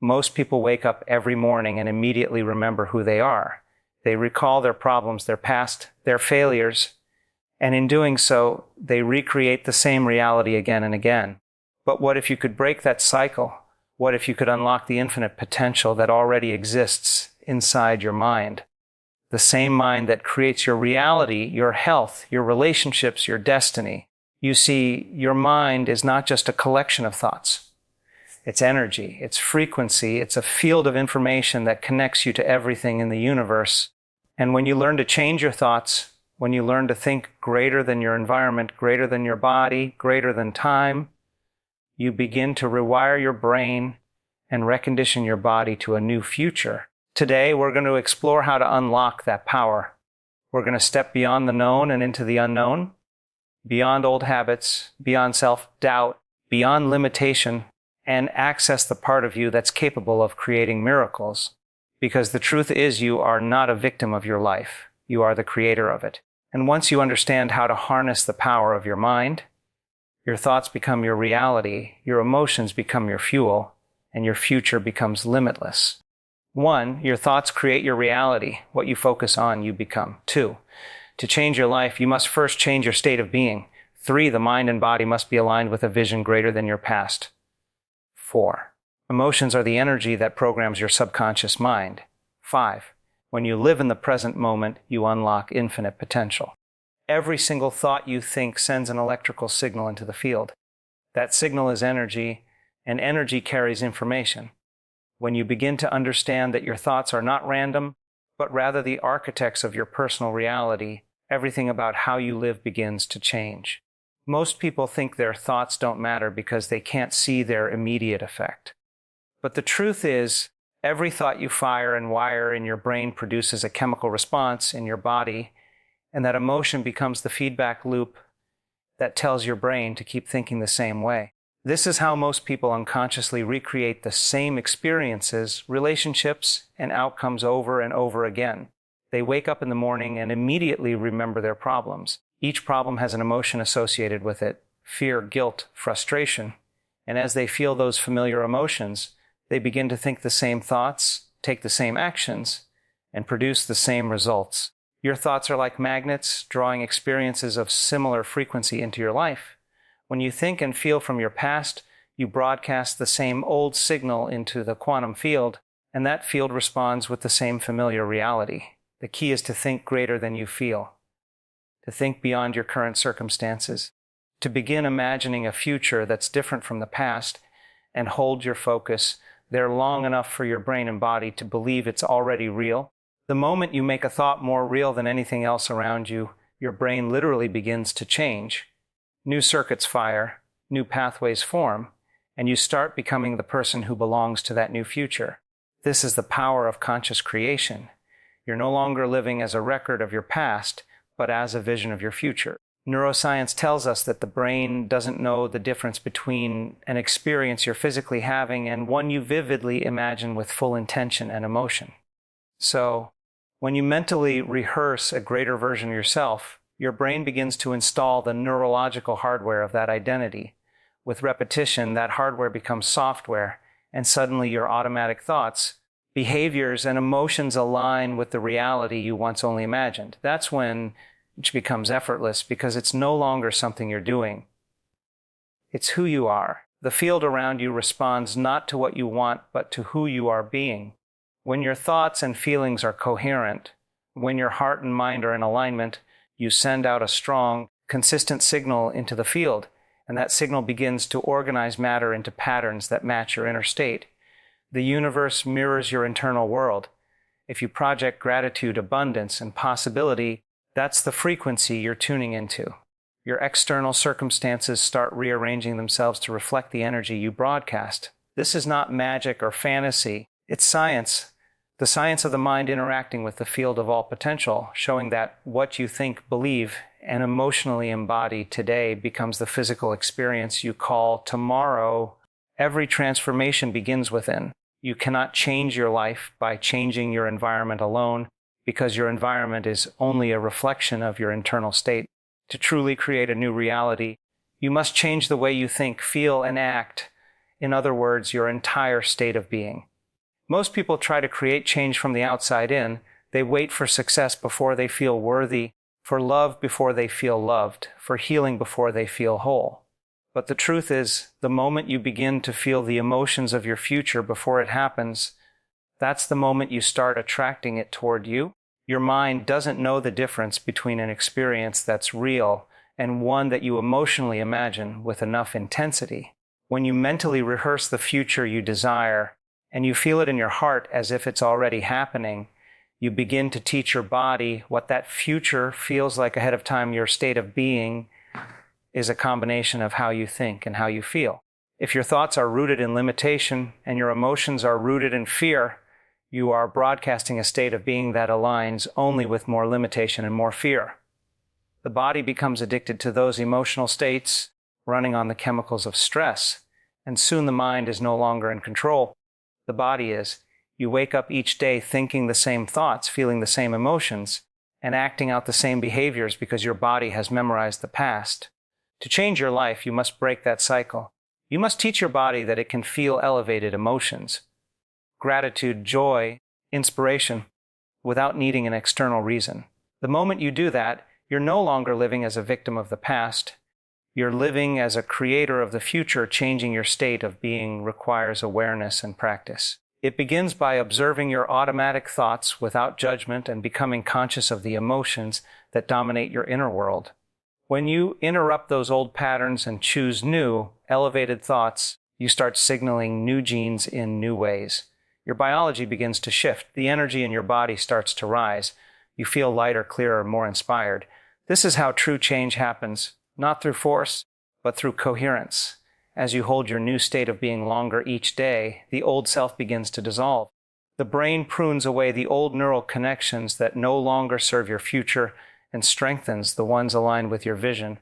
Most people wake up every morning and immediately remember who they are. They recall their problems, their past, their failures, and in doing so, they recreate the same reality again and again. But what if you could break that cycle? What if you could unlock the infinite potential that already exists inside your mind? The same mind that creates your reality, your health, your relationships, your destiny. You see, your mind is not just a collection of thoughts. It's energy, it's frequency, it's a field of information that connects you to everything in the universe. And when you learn to change your thoughts, when you learn to think greater than your environment, greater than your body, greater than time, you begin to rewire your brain and recondition your body to a new future. Today, we're going to explore how to unlock that power. We're going to step beyond the known and into the unknown, beyond old habits, beyond self-doubt, beyond limitation, and access the part of you that's capable of creating miracles. Because the truth is, you are not a victim of your life. You are the creator of it. And once you understand how to harness the power of your mind, your thoughts become your reality, your emotions become your fuel, and your future becomes limitless. 1, your thoughts create your reality. What you focus on, you become. 2, to change your life, you must first change your state of being. 3, the mind and body must be aligned with a vision greater than your past. 4, emotions are the energy that programs your subconscious mind. 5, when you live in the present moment, you unlock infinite potential. Every single thought you think sends an electrical signal into the field. That signal is energy, and energy carries information. When you begin to understand that your thoughts are not random, but rather the architects of your personal reality, everything about how you live begins to change. Most people think their thoughts don't matter because they can't see their immediate effect. But the truth is, every thought you fire and wire in your brain produces a chemical response in your body, and that emotion becomes the feedback loop that tells your brain to keep thinking the same way. This is how most people unconsciously recreate the same experiences, relationships, and outcomes over and over again. They wake up in the morning and immediately remember their problems. Each problem has an emotion associated with it: fear, guilt, frustration. And as they feel those familiar emotions, they begin to think the same thoughts, take the same actions, and produce the same results. Your thoughts are like magnets, drawing experiences of similar frequency into your life. When you think and feel from your past, you broadcast the same old signal into the quantum field, and that field responds with the same familiar reality. The key is to think greater than you feel, to think beyond your current circumstances, to begin imagining a future that's different from the past, and hold your focus there long enough for your brain and body to believe it's already real. The moment you make a thought more real than anything else around you, your brain literally begins to change. New circuits fire, new pathways form, and you start becoming the person who belongs to that new future. This is the power of conscious creation. You're no longer living as a record of your past, but as a vision of your future. Neuroscience tells us that the brain doesn't know the difference between an experience you're physically having and one you vividly imagine with full intention and emotion. So, when you mentally rehearse a greater version of yourself, your brain begins to install the neurological hardware of that identity. With repetition, that hardware becomes software, and suddenly your automatic thoughts, behaviors, and emotions align with the reality you once only imagined. That's when it becomes effortless, because it's no longer something you're doing. It's who you are. The field around you responds not to what you want, but to who you are being. When your thoughts and feelings are coherent, when your heart and mind are in alignment, you send out a strong, consistent signal into the field, and that signal begins to organize matter into patterns that match your inner state. The universe mirrors your internal world. If you project gratitude, abundance, and possibility, that's the frequency you're tuning into. Your external circumstances start rearranging themselves to reflect the energy you broadcast. This is not magic or fantasy. It's science. The science of the mind interacting with the field of all potential, showing that what you think, believe, and emotionally embody today becomes the physical experience you call tomorrow. Every transformation begins within. You cannot change your life by changing your environment alone, because your environment is only a reflection of your internal state. To truly create a new reality, you must change the way you think, feel, and act. In other words, your entire state of being. Most people try to create change from the outside in. They wait for success before they feel worthy, for love before they feel loved, for healing before they feel whole. But the truth is, the moment you begin to feel the emotions of your future before it happens, that's the moment you start attracting it toward you. Your mind doesn't know the difference between an experience that's real and one that you emotionally imagine with enough intensity. When you mentally rehearse the future you desire, and you feel it in your heart as if it's already happening, you begin to teach your body what that future feels like ahead of time. Your state of being is a combination of how you think and how you feel. If your thoughts are rooted in limitation and your emotions are rooted in fear, you are broadcasting a state of being that aligns only with more limitation and more fear. The body becomes addicted to those emotional states, running on the chemicals of stress, and soon the mind is no longer in control. The body is. You wake up each day thinking the same thoughts, feeling the same emotions, and acting out the same behaviors because your body has memorized the past. To change your life, you must break that cycle. You must teach your body that it can feel elevated emotions, gratitude, joy, inspiration, without needing an external reason. The moment you do that, you're no longer living as a victim of the past. You're living as a creator of the future. Changing your state of being requires awareness and practice. It begins by observing your automatic thoughts without judgment and becoming conscious of the emotions that dominate your inner world. When you interrupt those old patterns and choose new, elevated thoughts, you start signaling new genes in new ways. Your biology begins to shift. The energy in your body starts to rise. You feel lighter, clearer, more inspired. This is how true change happens, not through force, but through coherence. As you hold your new state of being longer each day, the old self begins to dissolve. The brain prunes away the old neural connections that no longer serve your future and strengthens the ones aligned with your vision.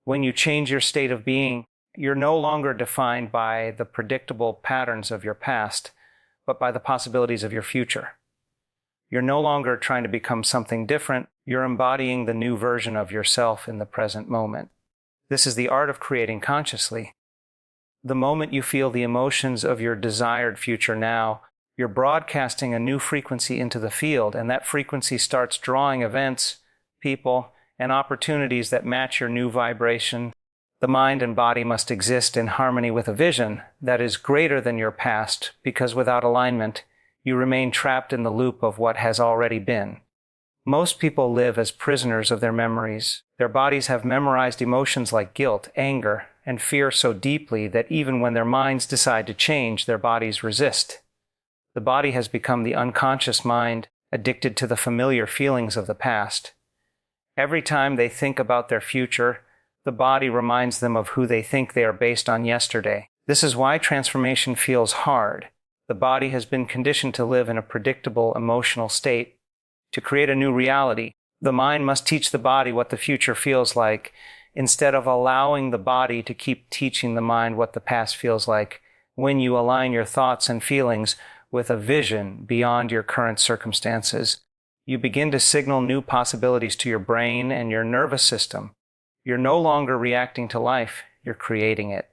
When you change your state of being, you're no longer defined by the predictable patterns of your past, but by the possibilities of your future. You're no longer trying to become something different. You're embodying the new version of yourself in the present moment. This is the art of creating consciously. The moment you feel the emotions of your desired future now, you're broadcasting a new frequency into the field, and that frequency starts drawing events, people, and opportunities that match your new vibration. The mind and body must exist in harmony with a vision that is greater than your past, because without alignment, you remain trapped in the loop of what has already been. Most people live as prisoners of their memories. Their bodies have memorized emotions like guilt, anger, and fear so deeply that even when their minds decide to change, their bodies resist. The body has become the unconscious mind, addicted to the familiar feelings of the past. Every time they think about their future, the body reminds them of who they think they are based on yesterday. This is why transformation feels hard. The body has been conditioned to live in a predictable emotional state. To create a new reality, the mind must teach the body what the future feels like, instead of allowing the body to keep teaching the mind what the past feels like. When you align your thoughts and feelings with a vision beyond your current circumstances, you begin to signal new possibilities to your brain and your nervous system. You're no longer reacting to life, you're creating it.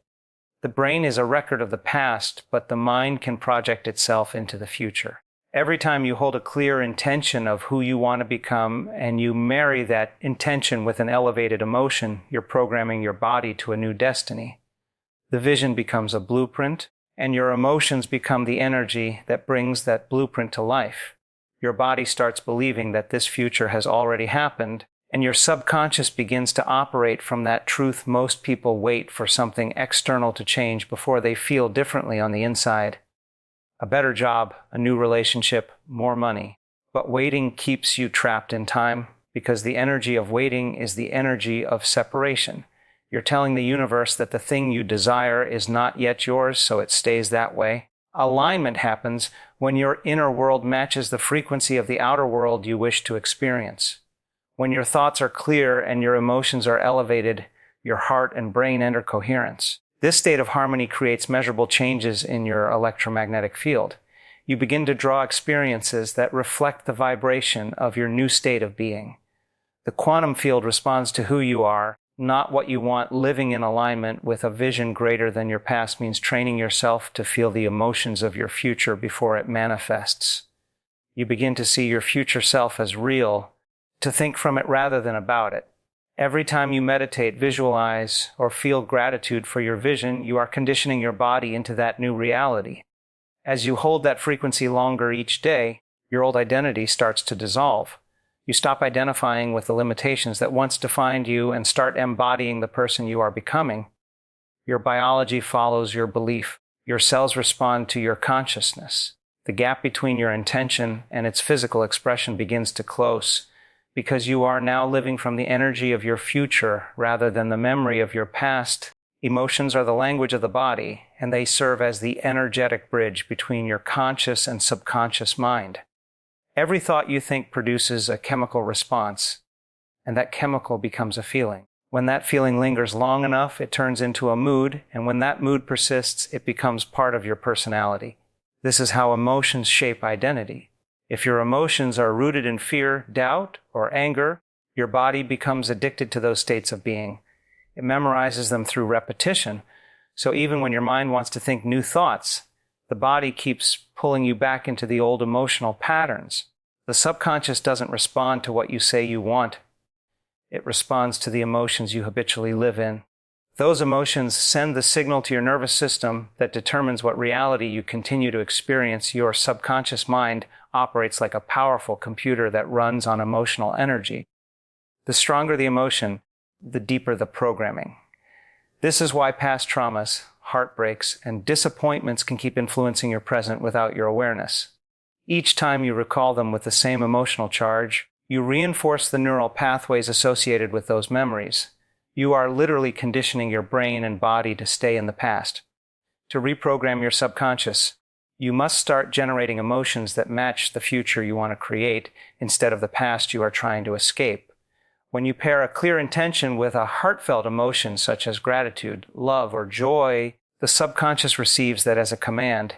The brain is a record of the past, but the mind can project itself into the future. Every time you hold a clear intention of who you want to become and you marry that intention with an elevated emotion, you're programming your body to a new destiny. The vision becomes a blueprint, and your emotions become the energy that brings that blueprint to life. Your body starts believing that this future has already happened, and your subconscious begins to operate from that truth. Most people wait for something external to change before they feel differently on the inside. A better job, a new relationship, more money. But waiting keeps you trapped in time, because the energy of waiting is the energy of separation. You're telling the universe that the thing you desire is not yet yours, so it stays that way. Alignment happens when your inner world matches the frequency of the outer world you wish to experience. When your thoughts are clear and your emotions are elevated, your heart and brain enter coherence. This state of harmony creates measurable changes in your electromagnetic field. You begin to draw experiences that reflect the vibration of your new state of being. The quantum field responds to who you are, not what you want. Living in alignment with a vision greater than your past means training yourself to feel the emotions of your future before it manifests. You begin to see your future self as real, to think from it rather than about it. Every time you meditate, visualize, or feel gratitude for your vision, you are conditioning your body into that new reality. As you hold that frequency longer each day, your old identity starts to dissolve. You stop identifying with the limitations that once defined you and start embodying the person you are becoming. Your biology follows your belief. Your cells respond to your consciousness. The gap between your intention and its physical expression begins to close, because you are now living from the energy of your future rather than the memory of your past. Emotions are the language of the body, and they serve as the energetic bridge between your conscious and subconscious mind. Every thought you think produces a chemical response, and that chemical becomes a feeling. When that feeling lingers long enough, it turns into a mood, and when that mood persists, it becomes part of your personality. This is how emotions shape identity. If your emotions are rooted in fear, doubt, or anger, your body becomes addicted to those states of being. It memorizes them through repetition. So even when your mind wants to think new thoughts, the body keeps pulling you back into the old emotional patterns. The subconscious doesn't respond to what you say you want. It responds to the emotions you habitually live in. Those emotions send the signal to your nervous system that determines what reality you continue to experience. Your subconscious mind operates like a powerful computer that runs on emotional energy. The stronger the emotion, the deeper the programming. This is why past traumas, heartbreaks, and disappointments can keep influencing your present without your awareness. Each time you recall them with the same emotional charge, you reinforce the neural pathways associated with those memories. You are literally conditioning your brain and body to stay in the past. To reprogram your subconscious, you must start generating emotions that match the future you want to create instead of the past you are trying to escape. When you pair a clear intention with a heartfelt emotion such as gratitude, love, or joy, the subconscious receives that as a command.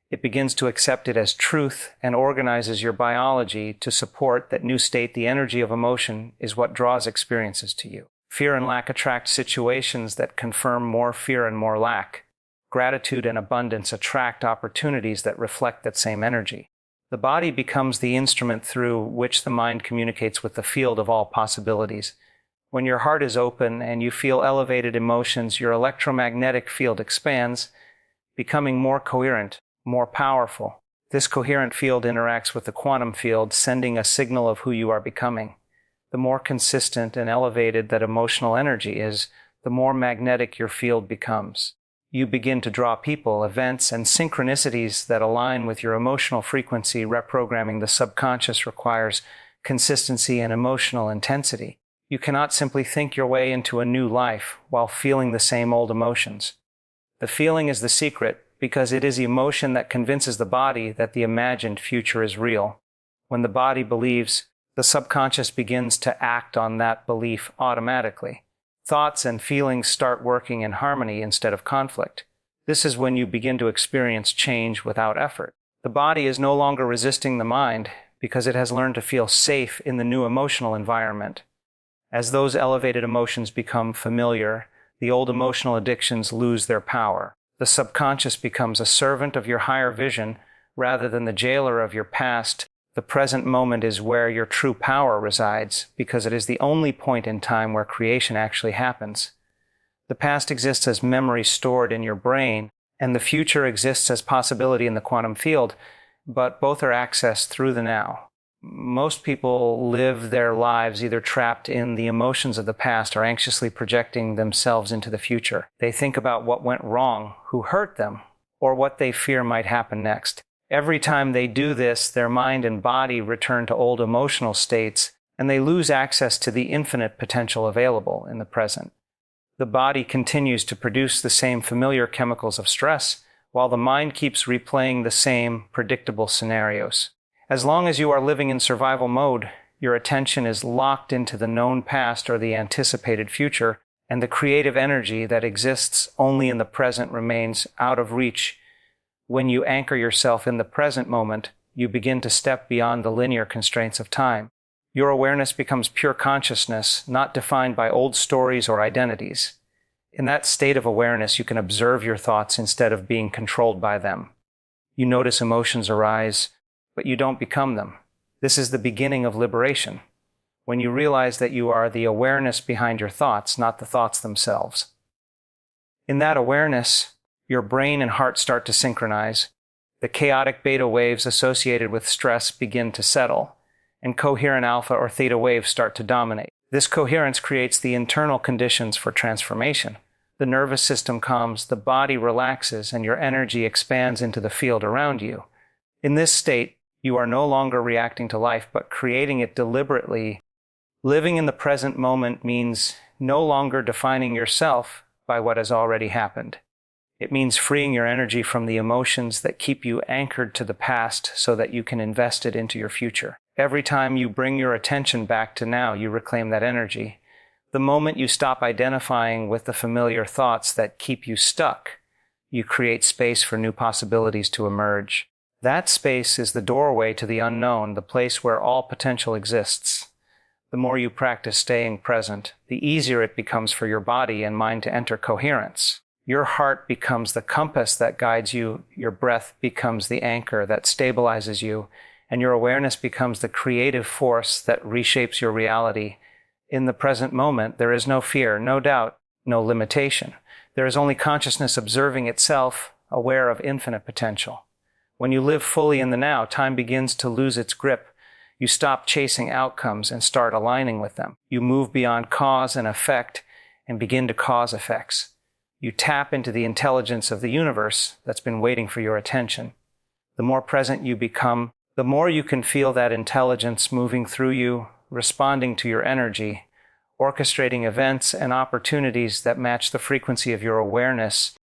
It begins to accept it as truth and organizes your biology to support that new state. The energy of emotion is what draws experiences to you. Fear and lack attract situations that confirm more fear and more lack. Gratitude and abundance attract opportunities that reflect that same energy. The body becomes the instrument through which the mind communicates with the field of all possibilities. When your heart is open and you feel elevated emotions, your electromagnetic field expands, becoming more coherent, more powerful. This coherent field interacts with the quantum field, sending a signal of who you are becoming. The more consistent and elevated that emotional energy is, the more magnetic your field becomes. You begin to draw people, events, and synchronicities that align with your emotional frequency. Reprogramming the subconscious requires consistency and emotional intensity. You cannot simply think your way into a new life while feeling the same old emotions. The feeling is the secret because it is emotion that convinces the body that the imagined future is real. When the body believes, the subconscious begins to act on that belief automatically. Thoughts and feelings start working in harmony instead of conflict. This is when you begin to experience change without effort. The body is no longer resisting the mind because it has learned to feel safe in the new emotional environment. As those elevated emotions become familiar, the old emotional addictions lose their power. The subconscious becomes a servant of your higher vision rather than the jailer of your past. The present moment is where your true power resides because it is the only point in time where creation actually happens. The past exists as memory stored in your brain, and the future exists as possibility in the quantum field, but both are accessed through the now. Most people live their lives either trapped in the emotions of the past or anxiously projecting themselves into the future. They think about what went wrong, who hurt them, or what they fear might happen next. Every time they do this, their mind and body return to old emotional states, and they lose access to the infinite potential available in the present. The body continues to produce the same familiar chemicals of stress, while the mind keeps replaying the same predictable scenarios. As long as you are living in survival mode, your attention is locked into the known past or the anticipated future, and the creative energy that exists only in the present remains out of reach. When you anchor yourself in the present moment, you begin to step beyond the linear constraints of time. Your awareness becomes pure consciousness, not defined by old stories or identities. In that state of awareness, you can observe your thoughts instead of being controlled by them. You notice emotions arise, but you don't become them. This is the beginning of liberation, when you realize that you are the awareness behind your thoughts, not the thoughts themselves. In that awareness, your brain and heart start to synchronize. The chaotic beta waves associated with stress begin to settle, and coherent alpha or theta waves start to dominate. This coherence creates the internal conditions for transformation. The nervous system calms, the body relaxes, and your energy expands into the field around you. In this state, you are no longer reacting to life, but creating it deliberately. Living in the present moment means no longer defining yourself by what has already happened. It means freeing your energy from the emotions that keep you anchored to the past so that you can invest it into your future. Every time you bring your attention back to now, you reclaim that energy. The moment you stop identifying with the familiar thoughts that keep you stuck, you create space for new possibilities to emerge. That space is the doorway to the unknown, the place where all potential exists. The more you practice staying present, the easier it becomes for your body and mind to enter coherence. Your heart becomes the compass that guides you, your breath becomes the anchor that stabilizes you, and your awareness becomes the creative force that reshapes your reality. In the present moment, there is no fear, no doubt, no limitation. There is only consciousness observing itself, aware of infinite potential. When you live fully in the now, time begins to lose its grip. You stop chasing outcomes and start aligning with them. You move beyond cause and effect and begin to cause effects. You tap into the intelligence of the universe that's been waiting for your attention. The more present you become, the more you can feel that intelligence moving through you, responding to your energy, orchestrating events and opportunities that match the frequency of your awareness.